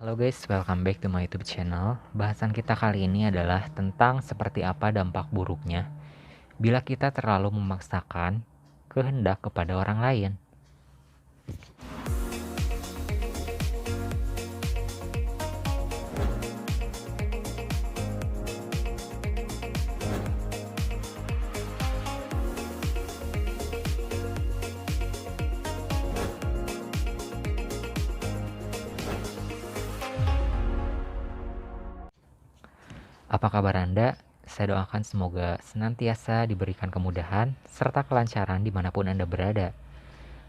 Halo guys, welcome back to my YouTube channel. Bahasan kita kali ini adalah tentang seperti apa dampak buruknya bila kita terlalu memaksakan kehendak kepada orang lain. Apa kabar Anda? Saya doakan semoga senantiasa diberikan kemudahan serta kelancaran dimanapun Anda berada.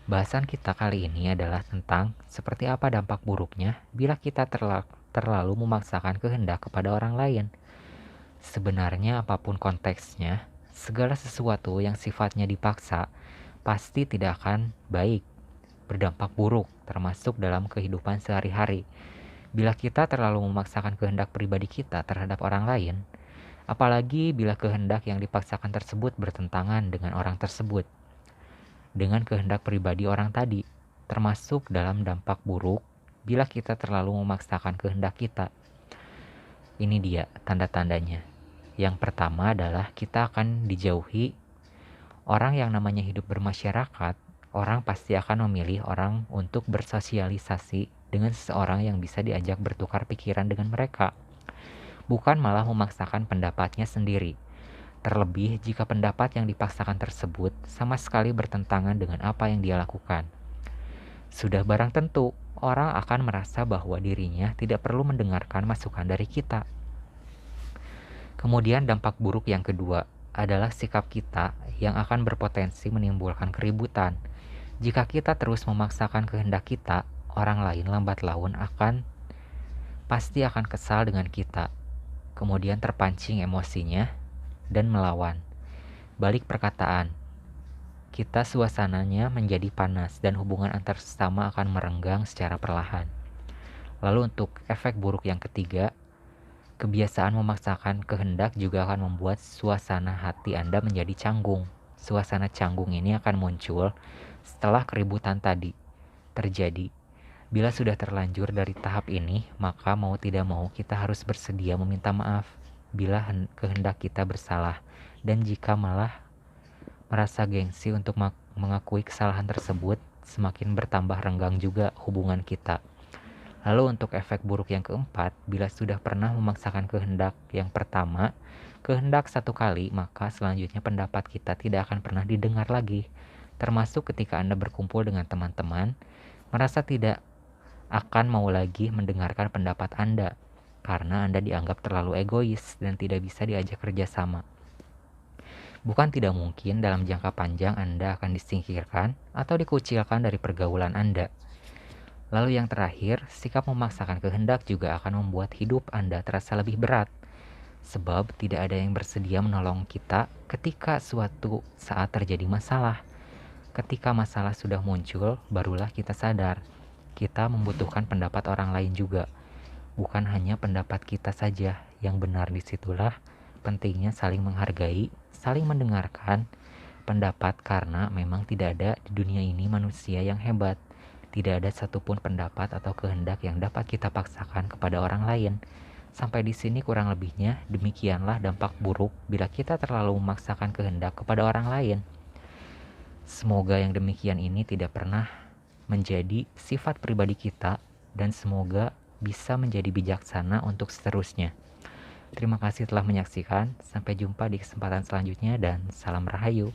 Bahasan kita kali ini adalah tentang seperti apa dampak buruknya bila kita terlalu memaksakan kehendak kepada orang lain. Sebenarnya apapun konteksnya, segala sesuatu yang sifatnya dipaksa pasti tidak akan baik, berdampak buruk, termasuk dalam kehidupan sehari-hari. Bila kita terlalu memaksakan kehendak pribadi kita terhadap orang lain, apalagi bila kehendak yang dipaksakan tersebut bertentangan dengan orang tersebut, dengan kehendak pribadi orang tadi, termasuk dalam dampak buruk bila kita terlalu memaksakan kehendak kita. Ini dia tanda-tandanya. Yang pertama adalah kita akan dijauhi. Orang yang namanya hidup bermasyarakat, orang pasti akan memilih orang untuk bersosialisasi dengan seseorang yang bisa diajak bertukar pikiran dengan mereka, bukan malah memaksakan pendapatnya sendiri. Terlebih jika pendapat yang dipaksakan tersebut sama sekali bertentangan dengan apa yang dia lakukan. Sudah barang tentu, orang akan merasa bahwa dirinya tidak perlu mendengarkan masukan dari kita. Kemudian dampak buruk yang kedua adalah sikap kita yang akan berpotensi menimbulkan keributan. Jika kita terus memaksakan kehendak kita, orang lain lambat laun pasti akan kesal dengan kita. Kemudian terpancing emosinya dan melawan. Balik perkataan, kita suasananya menjadi panas dan hubungan antar sesama akan merenggang secara perlahan. Lalu untuk efek buruk yang ketiga, kebiasaan memaksakan kehendak juga akan membuat suasana hati Anda menjadi canggung. Suasana canggung ini akan muncul setelah keributan tadi terjadi. Bila sudah terlanjur dari tahap ini, maka mau tidak mau kita harus bersedia meminta maaf bila kehendak kita bersalah. Dan jika malah merasa gengsi untuk mengakui kesalahan tersebut, semakin bertambah renggang juga hubungan kita. Lalu untuk efek buruk yang keempat, bila sudah pernah memaksakan kehendak yang pertama, kehendak satu kali, maka selanjutnya pendapat kita tidak akan pernah didengar lagi. Termasuk ketika Anda berkumpul dengan teman-teman, merasa tidak akan mau lagi mendengarkan pendapat Anda, karena Anda dianggap terlalu egois dan tidak bisa diajak kerjasama. Bukan tidak mungkin dalam jangka panjang Anda akan disingkirkan atau dikucilkan dari pergaulan Anda. Lalu yang terakhir, sikap memaksakan kehendak juga akan membuat hidup Anda terasa lebih berat. Sebab tidak ada yang bersedia menolong kita ketika suatu saat terjadi masalah. Ketika masalah sudah muncul, barulah kita sadar. Kita membutuhkan pendapat orang lain juga. Bukan hanya pendapat kita saja yang benar. Disitulah pentingnya saling menghargai, saling mendengarkan pendapat, karena memang tidak ada di dunia ini manusia yang hebat. Tidak ada satupun pendapat atau kehendak yang dapat kita paksakan kepada orang lain. Sampai di sini kurang lebihnya demikianlah dampak buruk bila kita terlalu memaksakan kehendak kepada orang lain. Semoga yang demikian ini tidak pernah menjadi sifat pribadi kita dan semoga bisa menjadi bijaksana untuk seterusnya. Terima kasih telah menyaksikan. Sampai jumpa di kesempatan selanjutnya dan salam rahayu.